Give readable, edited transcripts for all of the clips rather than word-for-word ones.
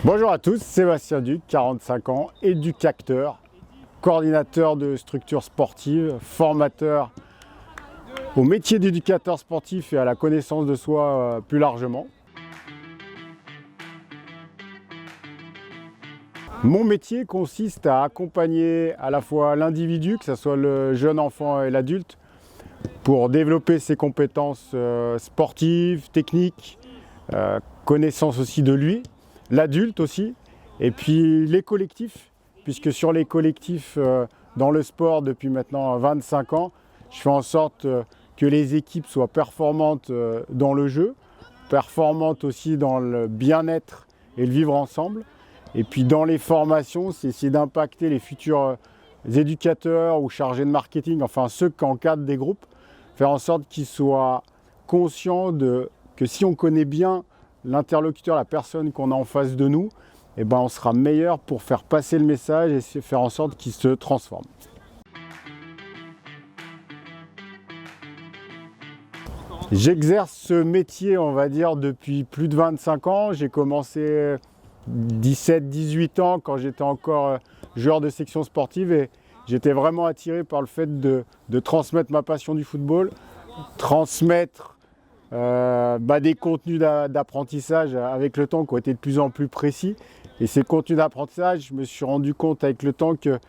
Bonjour à tous, Sébastien Duc, 45 ans, éducateur, coordinateur de structures sportives, formateur au métier d'éducateur sportif et à la connaissance de soi plus largement. Mon métier consiste à accompagner à la fois l'individu, que ce soit le jeune enfant et l'adulte, pour développer ses compétences sportives, techniques, connaissance aussi de lui, l'adulte aussi, et puis les collectifs, puisque sur les collectifs dans le sport depuis maintenant 25 ans, je fais en sorte que les équipes soient performantes dans le jeu, performantes aussi dans le bien-être et le vivre ensemble. Et puis dans les formations, c'est essayer d'impacter les futurs éducateurs ou chargés de marketing, enfin ceux qui encadrent des groupes, faire en sorte qu'ils soient conscients que si on connaît bien l'interlocuteur, la personne qu'on a en face de nous, eh ben on sera meilleur pour faire passer le message et faire en sorte qu'il se transforme. J'exerce ce métier, on va dire, depuis plus de 25 ans. J'ai commencé 17-18 ans quand j'étais encore joueur de section sportive et j'étais vraiment attiré par le fait de transmettre ma passion du football, transmettre des contenus d'apprentissage avec le temps qui ont été de plus en plus précis. Et ces contenus d'apprentissage, je me suis rendu compte avec le temps que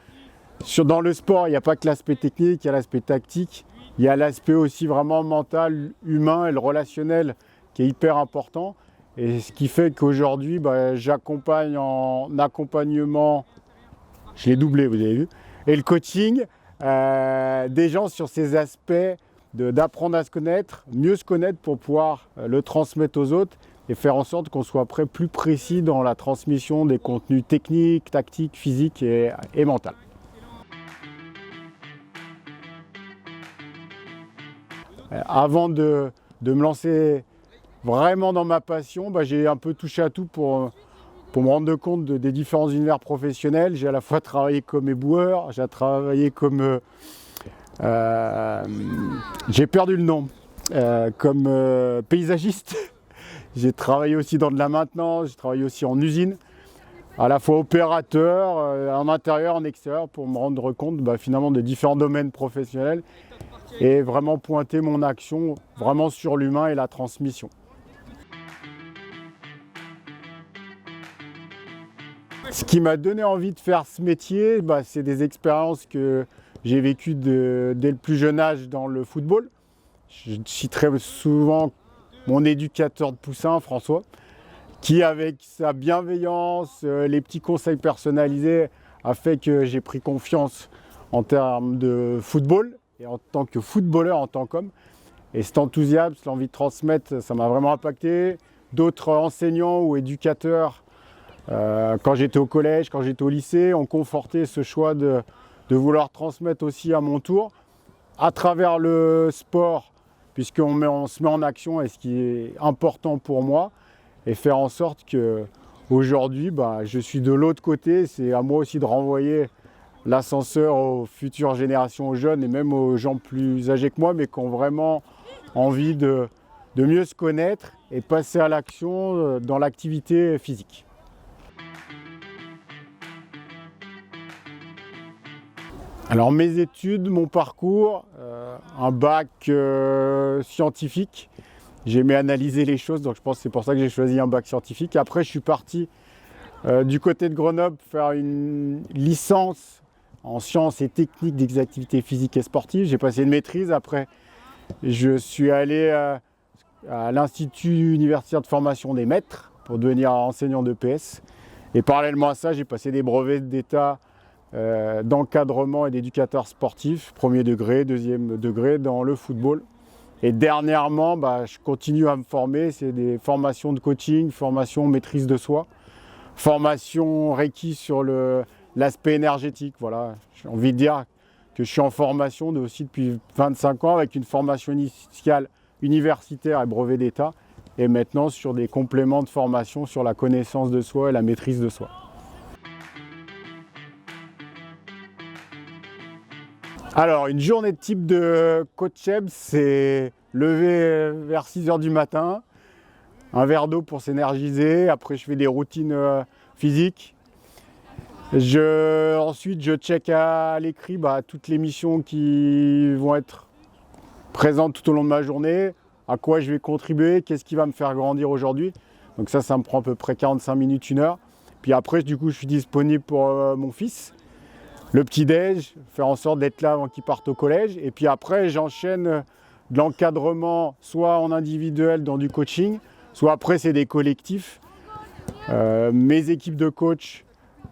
dans le sport, il n'y a pas que l'aspect technique, il y a l'aspect tactique, il y a l'aspect aussi vraiment mental, humain et le relationnel qui est hyper important. Et ce qui fait qu'aujourd'hui, j'accompagne en accompagnement, je l'ai doublé, vous avez vu, et le coaching, des gens sur ces aspects d'apprendre à se connaître, mieux se connaître pour pouvoir le transmettre aux autres et faire en sorte qu'on soit plus précis dans la transmission des contenus techniques, tactiques, physiques et mentaux. Avant de me lancer vraiment dans ma passion, j'ai un peu touché à tout pour me rendre compte des différents univers professionnels. J'ai à la fois travaillé comme éboueur, j'ai travaillé comme... j'ai perdu le nom, comme paysagiste. J'ai travaillé aussi dans de la maintenance, j'ai travaillé aussi en usine, à la fois opérateur, en intérieur, en extérieur, pour me rendre compte finalement des différents domaines professionnels et vraiment pointer mon action vraiment sur l'humain et la transmission. Ce qui m'a donné envie de faire ce métier, c'est des expériences que j'ai vécues dès le plus jeune âge dans le football. Je citerai souvent mon éducateur de poussin, François, qui avec sa bienveillance, les petits conseils personnalisés, a fait que j'ai pris confiance en termes de football et en tant que footballeur, en tant qu'homme. Et cet enthousiasme, cette envie de transmettre, ça m'a vraiment impacté. D'autres enseignants ou éducateurs, quand j'étais au collège, quand j'étais au lycée, ont conforté ce choix de vouloir transmettre aussi à mon tour, à travers le sport, puisqu'on se met en action et ce qui est important pour moi, et faire en sorte qu'aujourd'hui, je suis de l'autre côté. C'est à moi aussi de renvoyer l'ascenseur aux futures générations, aux jeunes et même aux gens plus âgés que moi, mais qui ont vraiment envie de mieux se connaître et passer à l'action dans l'activité physique. Alors mes études, mon parcours, un bac scientifique. J'aimais analyser les choses, donc je pense que c'est pour ça que j'ai choisi un bac scientifique. Après, je suis parti du côté de Grenoble faire une licence en sciences et techniques des activités physiques et sportives. J'ai passé une maîtrise. Après, je suis allé à l'Institut universitaire de formation des maîtres pour devenir enseignant d'EPS. Et parallèlement à ça, j'ai passé des brevets d'État d'encadrement et d'éducateur sportif, premier degré, deuxième degré dans le football. Et dernièrement, je continue à me former, c'est des formations de coaching, formation maîtrise de soi, formation Reiki sur l'aspect énergétique. Voilà, j'ai envie de dire que je suis en formation aussi depuis 25 ans avec une formation initiale universitaire et brevet d'État et maintenant sur des compléments de formation sur la connaissance de soi et la maîtrise de soi. Alors, une journée de type de coach Eb, c'est lever vers 6 h du matin, un verre d'eau pour s'énergiser. Après, je fais des routines physique. Ensuite, je check à l'écrit toutes les missions qui vont être présentes tout au long de ma journée, à quoi je vais contribuer, qu'est-ce qui va me faire grandir aujourd'hui. Donc ça me prend à peu près 45 minutes, 1 heure. Puis après, du coup, je suis disponible pour mon fils. Le petit-déj, faire en sorte d'être là avant qu'il parte au collège. Et puis après, j'enchaîne de l'encadrement, soit en individuel dans du coaching, soit après, c'est des collectifs. Mes équipes de coach,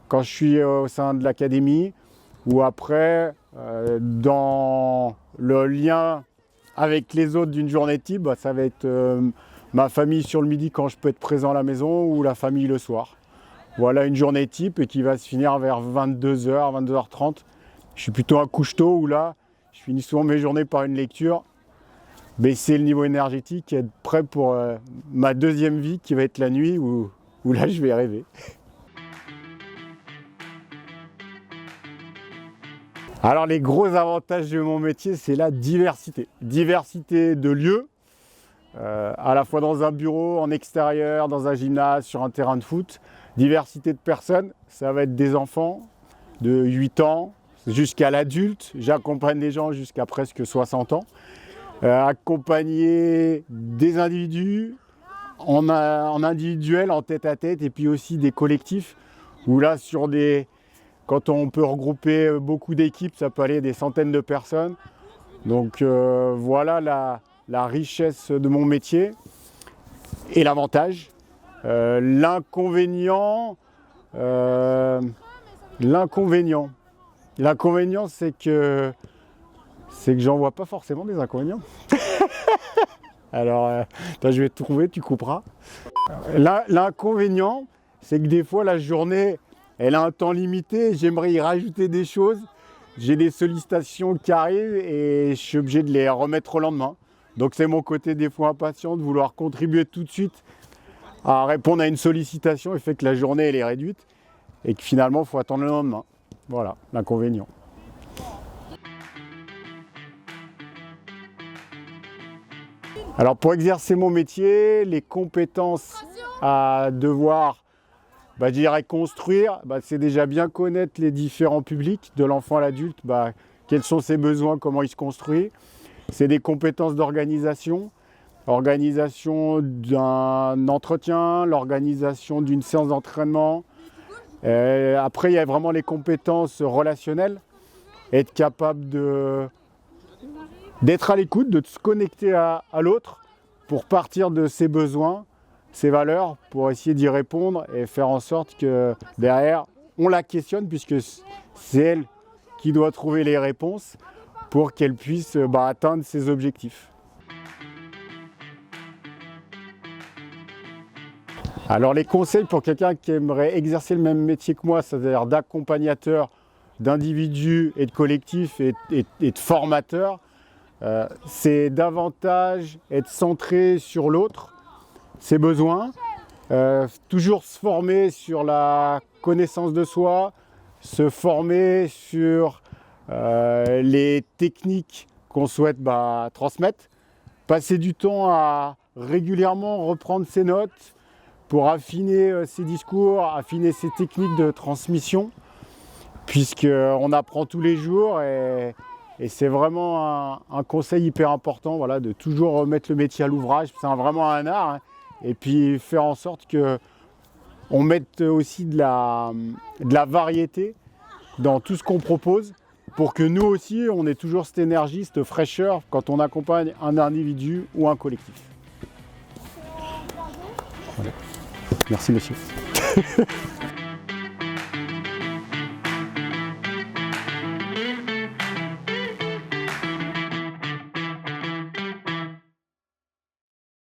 quand je suis au sein de l'académie, ou après, dans le lien avec les autres d'une journée type, ça va être ma famille sur le midi quand je peux être présent à la maison, ou la famille le soir. Voilà une journée type et qui va se finir vers 22h, 22h30. Je suis plutôt un couche-tôt où là, je finis souvent mes journées par une lecture, baisser le niveau énergétique et être prêt pour ma deuxième vie qui va être la nuit où là je vais rêver. Alors les gros avantages de mon métier, c'est la diversité. Diversité de lieux, à la fois dans un bureau, en extérieur, dans un gymnase, sur un terrain de foot. Diversité de personnes, ça va être des enfants de 8 ans jusqu'à l'adulte. J'accompagne des gens jusqu'à presque 60 ans. Accompagner des individus en individuel, en tête-à-tête, et puis aussi des collectifs où là, quand on peut regrouper beaucoup d'équipes, ça peut aller des centaines de personnes. Donc voilà la richesse de mon métier et l'avantage. L'inconvénient, c'est que j'en vois pas forcément des inconvénients. Alors, je vais te trouver, tu couperas. L'inconvénient, c'est que des fois, la journée, elle a un temps limité. J'aimerais y rajouter des choses. J'ai des sollicitations qui arrivent et je suis obligé de les remettre au lendemain. Donc, c'est mon côté des fois impatient de vouloir contribuer tout de suite à répondre à une sollicitation et fait que la journée, elle est réduite et que finalement, il faut attendre le lendemain. Voilà, l'inconvénient. Alors pour exercer mon métier, les compétences à devoir construire, c'est déjà bien connaître les différents publics, de l'enfant à l'adulte, quels sont ses besoins, comment il se construit. C'est des compétences d'organisation, organisation d'un entretien, l'organisation d'une séance d'entraînement. Après, il y a vraiment les compétences relationnelles, être capable d'être à l'écoute, de se connecter à l'autre pour partir de ses besoins, ses valeurs, pour essayer d'y répondre et faire en sorte que derrière, on la questionne puisque c'est elle qui doit trouver les réponses pour qu'elle puisse atteindre ses objectifs. Alors les conseils pour quelqu'un qui aimerait exercer le même métier que moi, c'est-à-dire d'accompagnateur, d'individus et de collectifs et de formateur, c'est davantage être centré sur l'autre, ses besoins, toujours se former sur la connaissance de soi, se former sur les techniques qu'on souhaite transmettre, passer du temps à régulièrement reprendre ses notes pour affiner ses discours, affiner ses techniques de transmission, puisqu'on apprend tous les jours et c'est vraiment un conseil hyper important, voilà, de toujours remettre le métier à l'ouvrage. C'est vraiment un art, hein, et puis faire en sorte qu'on mette aussi de la variété dans tout ce qu'on propose pour que nous aussi, on ait toujours cette énergie, cette fraîcheur quand on accompagne un individu ou un collectif. Voilà. Merci monsieur.